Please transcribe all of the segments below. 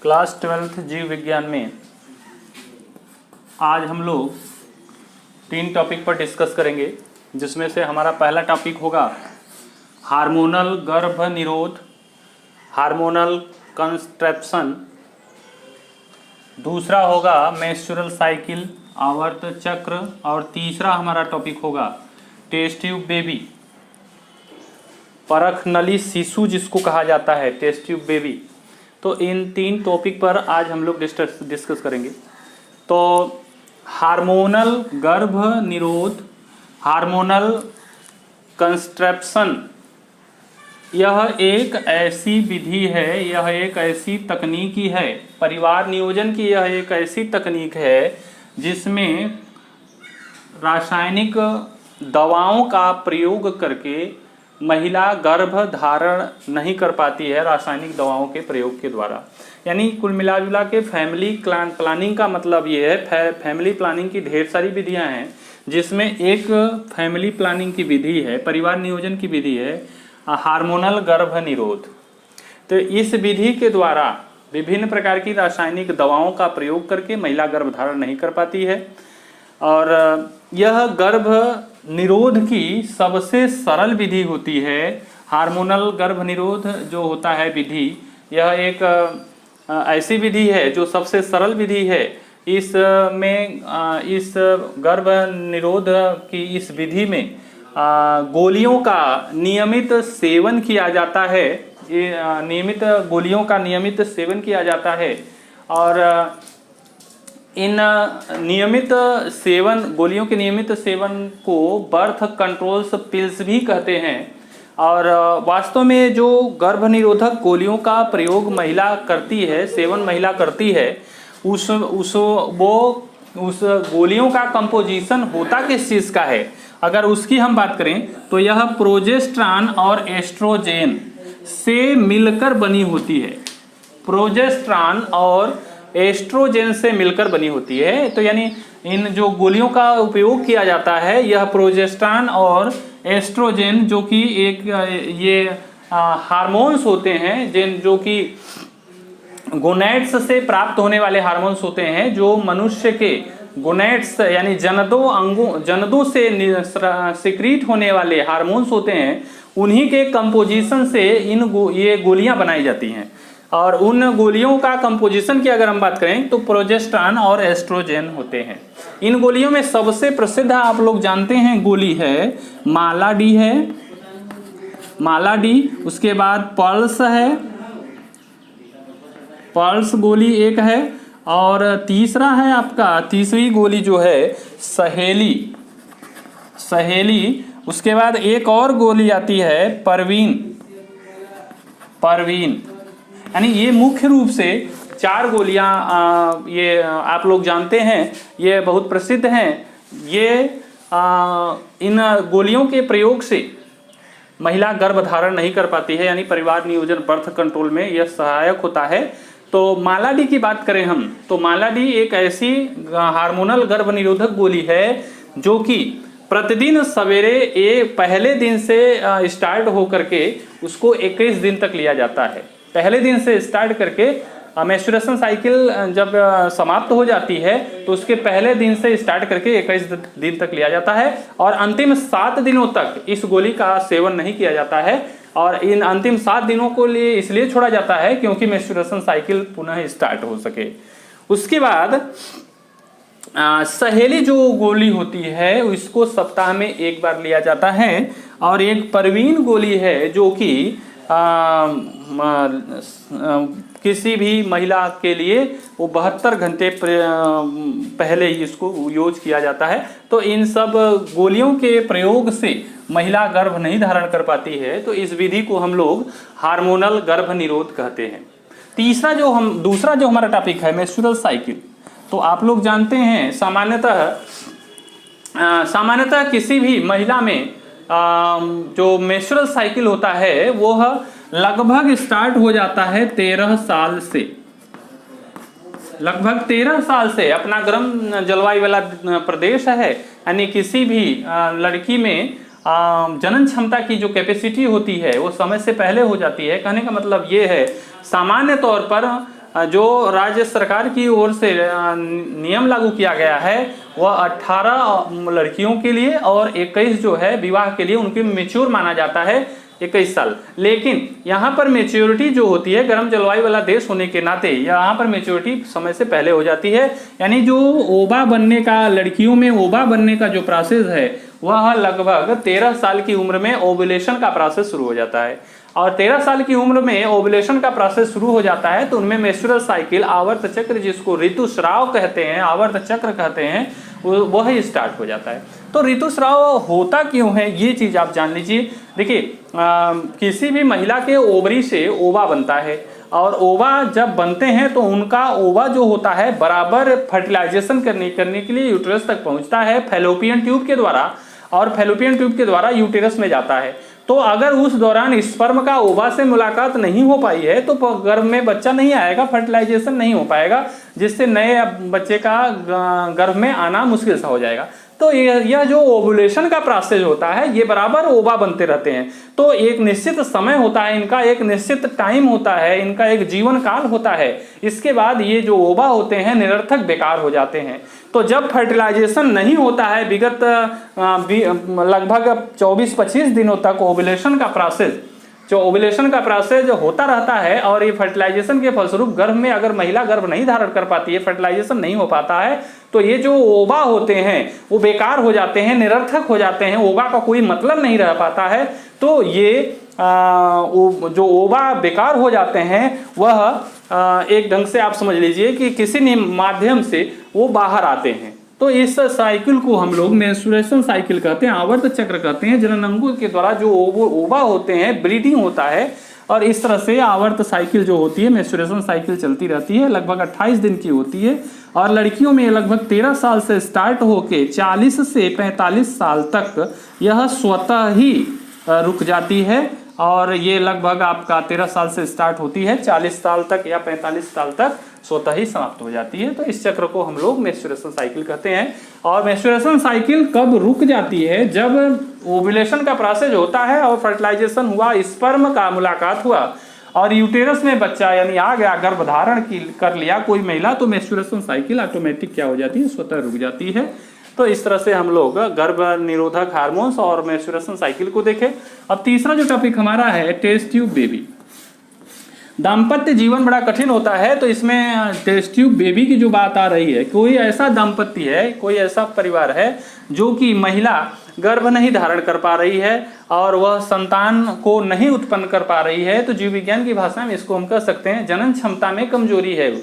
Class 12th जीव विज्ञान में आज हम लोग 3 टॉपिक पर डिस्कस करेंगे, जिसमें से हमारा पहला टॉपिक होगा हार्मोनल गर्भ निरोध, हार्मोनल कंट्रैप्शन। दूसरा होगा मेंस्ट्रुअल साइकिल, आवर्त चक्र। और तीसरा हमारा टॉपिक होगा टेस्ट ट्यूब बेबी, परख नली शिशु जिसको कहा जाता है, टेस्ट ट्यूब बेबी। तो इन 3 टॉपिक पर आज हम लोग डिस्कस करेंगे। तो हार्मोनल गर्भ निरोध, हार्मोनल कंट्रैप्शन, यह एक ऐसी विधि है, यह एक ऐसी तकनीकी है, परिवार नियोजन की यह एक ऐसी तकनीक है जिसमें रासायनिक दवाओं का प्रयोग करके महिला गर्भ धारण नहीं कर पाती है, रासायनिक दवाओं के प्रयोग के द्वारा। यानी कुल मिला जुला के फैमिली प्लानिंग का मतलब ये है, फैमिली प्लानिंग की ढेर सारी विधियां हैं, जिसमें एक फैमिली प्लानिंग की विधि है, परिवार नियोजन की विधि है हार्मोनल गर्भ निरोध। तो इस विधि के द्वारा विभिन्न प्रकार की रासायनिक दवाओं का प्रयोग करके महिला गर्भ धारण नहीं कर पाती है, और यह गर्भ निरोध की सबसे सरल विधि होती है। हार्मोनल गर्भ निरोध जो होता है विधि, यह एक ऐसी विधि है जो सबसे सरल विधि है। इस गर्भ निरोध की इस विधि में गोलियों का नियमित सेवन किया जाता है, नियमित गोलियों का नियमित सेवन किया जाता है। और इन नियमित सेवन, गोलियों के नियमित सेवन को बर्थ कंट्रोल्स पिल्स भी कहते हैं। और वास्तव में जो गर्भ निरोधक गोलियों का प्रयोग महिला करती है, सेवन महिला करती है, उस गोलियों का कंपोजिशन होता किस चीज़ का है, अगर उसकी हम बात करें तो यह प्रोजेस्टेरॉन और एस्ट्रोजेन से मिलकर बनी होती है। प्रोजेस्टेरॉन और एस्ट्रोजेन से मिलकर बनी होती है। तो यानी इन जो गोलियों का उपयोग किया जाता है, यह प्रोजेस्टेरॉन और एस्ट्रोजेन जो कि ये हार्मोन्स होते हैं, जो कि गोनेड्स से प्राप्त होने वाले हार्मोन्स होते हैं, जो मनुष्य के गोनेड्स यानी जनदों से सिक्रीट होने वाले हार्मोन्स होते हैं, उन्हीं के कंपोजिशन से ये गोलियां बनाई जाती हैं। और उन गोलियों का कंपोजिशन की अगर हम बात करें तो प्रोजेस्टेरॉन और एस्ट्रोजेन होते हैं। इन गोलियों में सबसे प्रसिद्ध आप लोग जानते हैं गोली है मालाडी है, मालाडी। उसके बाद पल्स है, पल्स गोली एक है। और तीसरा है आपका, तीसरी गोली जो है सहेली, सहेली। उसके बाद एक और गोली आती है परवीन, परवीन। यानी ये मुख्य रूप से 4 गोलियां ये आप लोग जानते हैं, ये बहुत प्रसिद्ध हैं। ये इन गोलियों के प्रयोग से महिला गर्भ धारण नहीं कर पाती है, यानी परिवार नियोजन बर्थ कंट्रोल में यह सहायक होता है। तो मालाडी की बात करें हम तो मालाडी एक ऐसी हार्मोनल गर्भ निरोधक गोली है जो कि प्रतिदिन सवेरे पहले दिन से स्टार्ट होकर के उसको 21 दिन तक लिया जाता है। पहले दिन से स्टार्ट करके मेंस्ट्रुएशन साइकिल जब समाप्त हो जाती है तो उसके पहले दिन से स्टार्ट करके 21 दिन तक लिया जाता है, और अंतिम 7 दिनों तक इस गोली का सेवन नहीं किया जाता है। और इन अंतिम 7 दिनों को लिए इसलिए छोड़ा जाता है क्योंकि मेंस्ट्रुएशन साइकिल पुनः स्टार्ट हो सके। उसके बाद सहेली जो गोली होती है इसको सप्ताह में 1 बार लिया जाता है। और एक परवीन गोली है जो कि किसी भी महिला के लिए वो 72 घंटे पहले ही इसको यूज किया जाता है। तो इन सब गोलियों के प्रयोग से महिला गर्भ नहीं धारण कर पाती है, तो इस विधि को हम लोग हार्मोनल गर्भ निरोध कहते हैं। दूसरा जो हमारा टॉपिक है मेंस्ट्रुअल साइकिल। तो आप लोग जानते हैं सामान्यतः किसी भी महिला में जो मेंस्ट्रुअल साइकिल होता है वह लगभग स्टार्ट हो जाता है 13 साल से, लगभग 13 साल से। अपना गर्म जलवायु वाला प्रदेश है, यानी किसी भी लड़की में जनन क्षमता की जो कैपेसिटी होती है वो समय से पहले हो जाती है। कहने का मतलब ये है सामान्य तौर पर जो राज्य सरकार की ओर से नियम लागू किया गया है वह 18 लड़कियों के लिए और 21 जो है विवाह के लिए उनके मेच्योर माना जाता है 21 साल। लेकिन यहाँ पर मेच्योरिटी जो होती है, गर्म जलवायु वाला देश होने के नाते यहाँ पर मेच्योरिटी समय से पहले हो जाती है। यानी जो ओबा बनने का, लड़कियों में ओबा बनने का जो प्रोसेस है वह लगभग 13 साल की उम्र में ओव्यूलेशन का प्रोसेस शुरू हो जाता है। और 13 साल की उम्र में ओव्यूलेशन का प्रोसेस शुरू हो जाता है तो उनमें मेंस्ट्रुअल साइकिल, आवर्त चक्र, जिसको ऋतुस्राव कहते हैं, आवर्त चक्र कहते हैं, वह स्टार्ट हो जाता है। तो ऋतुस्राव होता क्यों है ये चीज आप जान लीजिए। देखिए, किसी भी महिला के ओवरी से ओवा बनता है और ओवा जब बनते हैं तो उनका ओवा जो होता है बराबर फर्टिलाइजेशन करने के लिए यूटेरस तक पहुंचता है फैलोपियन ट्यूब के द्वारा, और फैलोपियन ट्यूब के द्वारा यूटेरस में जाता है। तो अगर उस दौरान स्पर्म का ओवा से मुलाकात नहीं हो पाई है तो गर्भ में बच्चा नहीं आएगा, फर्टिलाइजेशन नहीं हो पाएगा, जिससे नए बच्चे का गर्भ में आना मुश्किल सा हो जाएगा। तो यह जो ओवुलेशन का प्रोसेस होता है ये बराबर ओवा बनते रहते हैं। तो एक निश्चित समय होता है इनका, एक निश्चित टाइम होता है इनका, एक जीवन काल होता है। इसके बाद ये जो ओवा होते हैं निरर्थक बेकार हो जाते हैं। तो जब फर्टिलाइजेशन नहीं होता है विगत लगभग 24-25 दिनों तक ओवुलेशन का प्रोसेस जो होता रहता है और ये फर्टिलाइजेशन के फलस्वरूप गर्भ में अगर महिला गर्भ नहीं धारण कर पाती है, फर्टिलाइजेशन नहीं हो पाता है, तो ये जो ओवा होते हैं वो बेकार हो जाते हैं, निरर्थक हो जाते हैं, ओवा का कोई मतलब नहीं रह पाता है। तो ये जो ओवा बेकार हो जाते हैं वह एक ढंग से आप समझ लीजिए कि किसी माध्यम से वो बाहर आते हैं। तो इस साइकिल को हम लोग मेंस्ट्रुएशन साइकिल कहते हैं, आवर्त चक्र कहते हैं। जननांगों के द्वारा जो ओवा होते हैं ब्लीडिंग होता है और इस तरह से आवर्त साइकिल जो होती है, मेंस्ट्रुएशन साइकिल चलती रहती है, लगभग 28 दिन की होती है। और लड़कियों में लगभग 13 साल से स्टार्ट होके 40 से 45 साल तक यह स्वतः ही रुक जाती है। और ये लगभग आपका 13 साल से स्टार्ट होती है, 40 साल तक या 45 साल तक स्वतः ही समाप्त हो जाती है। तो इस चक्र को हम लोग मेंस्ट्रुएशन साइकिल कहते हैं। और मेंस्ट्रुएशन साइकिल कब रुक जाती है? जब ओव्यूलेशन का प्रोसेस होता है और फर्टिलाइजेशन हुआ, स्पर्म का मुलाकात हुआ और यूटेरस में बच्चा यानी आ गया, गर्भधारण कर लिया कोई महिला, तो मेंस्ट्रुएशन साइकिल ऑटोमेटिक क्या हो जाती है? स्वतः रुक जाती है। तो इस तरह से हम लोग गर्भ निरोधक हार्मोन्स और मेंस्ट्रुएशन साइकिल को देखें। अब तीसरा जो टॉपिक हमारा है टेस्ट ट्यूब बेबी। दाम्पत्य जीवन बड़ा कठिन होता है, तो इसमें टेस्ट ट्यूब बेबी की जो बात आ रही है, कोई ऐसा दाम्पत्य है, कोई ऐसा परिवार है जो कि महिला गर्भ नहीं धारण कर पा रही है और वह संतान को नहीं उत्पन्न कर पा रही है, तो जीव विज्ञान की भाषा में इसको हम कह सकते हैं जनन क्षमता में कमजोरी है।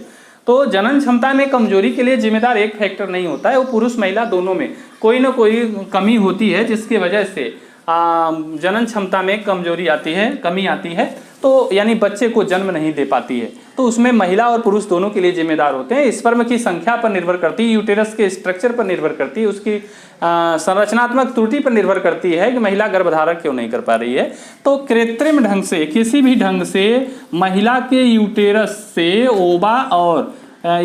तो जनन क्षमता में कमजोरी के लिए जिम्मेदार एक फैक्टर नहीं होता है, वो पुरुष महिला दोनों में कोई ना कोई कमी होती है जिसकी वजह से जनन क्षमता में कमजोरी आती है, कमी आती है, तो यानी बच्चे को जन्म नहीं दे पाती है। तो उसमें महिला और पुरुष दोनों के लिए जिम्मेदार होते हैं। स्पर्म की संख्या पर निर्भर करती है, यूटेरस के स्ट्रक्चर पर निर्भर करती है, उसकी संरचनात्मक त्रुटि पर निर्भर करती है कि महिला गर्भधारण क्यों नहीं कर पा रही है। तो कृत्रिम ढंग से, किसी भी ढंग से महिला के यूटेरस से ओवा और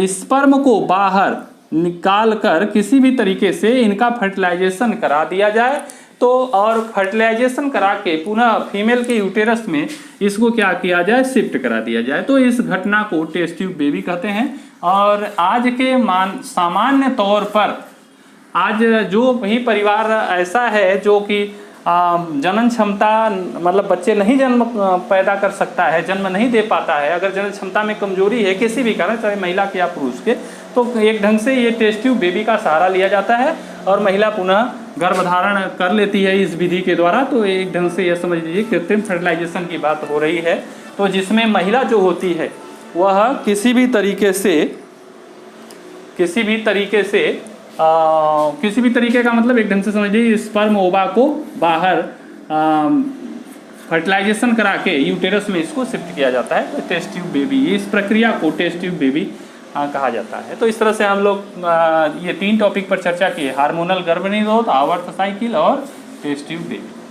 स्पर्म को बाहर निकाल कर किसी भी तरीके से इनका फर्टिलाइजेशन करा दिया जाए, तो और फर्टिलाइजेशन करा के पुनः फीमेल के यूटेरस में इसको क्या किया जाए? शिफ्ट करा दिया जाए। तो इस घटना को टेस्ट ट्यूब बेबी कहते हैं। और आज के सामान्य तौर पर आज जो भी परिवार ऐसा है जो कि जनन क्षमता मतलब बच्चे नहीं जन्म पैदा कर सकता है, जन्म नहीं दे पाता है, अगर जनन क्षमता में कमजोरी है किसी भी कारण, चाहे महिला के या पुरुष के, तो एक ढंग से ये टेस्ट ट्यूब बेबी का सहारा लिया जाता है और महिला पुनः गर्भधारण कर लेती है इस विधि के द्वारा। तो एक ढंग से यह समझ लीजिए कृत्रिम फर्टिलाइजेशन की बात हो रही है, तो जिसमें महिला जो होती है वह किसी भी तरीके का मतलब एक ढंग से समझिए स्पर्म ओवा को बाहर फर्टिलाइजेशन करा के यूटेरस में इसको शिफ्ट किया जाता है। तो टेस्ट ट्यूब बेबी, इस प्रक्रिया को टेस्ट ट्यूब बेबी कहा जाता है। तो इस तरह से हम लोग ये 3 टॉपिक पर चर्चा किए, हार्मोनल गर्भ निरोध, आवर्त साइकिल और टेस्ट ट्यूब बेबी।